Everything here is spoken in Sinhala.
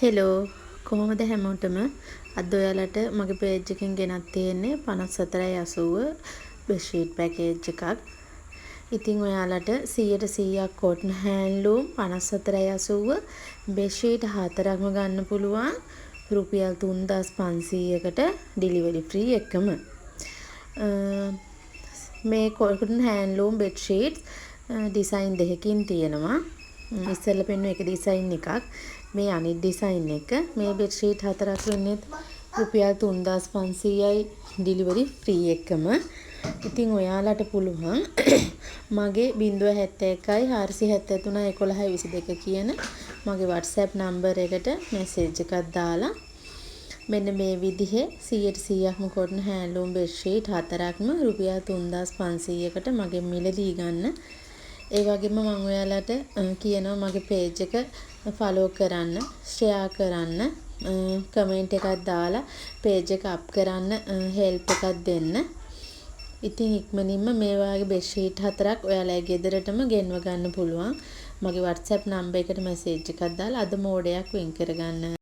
හෙලෝ කොහොමද හැමෝටම අද ඔයාලට මගේ පේජ් එකෙන් ගෙනත් තියෙන්නේ 5480 බෙඩ්ෂීට් පැකේජ් එකක්. ඉතින් ඔයාලට 100% cotton handloom 5480 බෙඩ්ෂීට් 4ක්ම ගන්න පුළුවන් රුපියල් 3500කට ඩිලිවරි ෆ්‍රී එකම. මේ cotton handloom බෙඩ්ෂීට් ඩිසයින් දෙකකින් තියෙනවා. ඉස්සෙල්ලා පෙන්වන එක ඩිසයින් එකක්. මේ අනිත් ඩිසයින් එක. මේ බෙඩ්ෂීට් 4ක් වෙන්නේ රුපියල් 3500යි ඩිලිවරි ෆ්‍රී එකම. ඉතින් ඔයාලට පුළුවන් මගේ 071යි 473 11 22 කියන මගේ WhatsApp නම්බර් එකට මැසේජ් එකක් දාලා මෙන්න මේ විදිහේ 100%ක්ම cotton handloom බෙඩ්ෂීට් 4ක්ම රුපියල් 3500කට මගෙන් මිලදී ගන්න. ඒ වගේම මම ඔයාලට කියනවා මගේ page එක follow කරන්න, share කරන්න, comment එකක් දාලා page එක up කරන්න help එකක් දෙන්න. ඉතින් ඉක්මනින්ම මේ වගේ bedsheet 4ක් ඔයාලගේ ගෙදරටම ගෙන්ව ගන්න පුළුවන්. මගේ WhatsApp number එකට message එකක් දාලා අදම order එකක් වෙන් කරගන්න.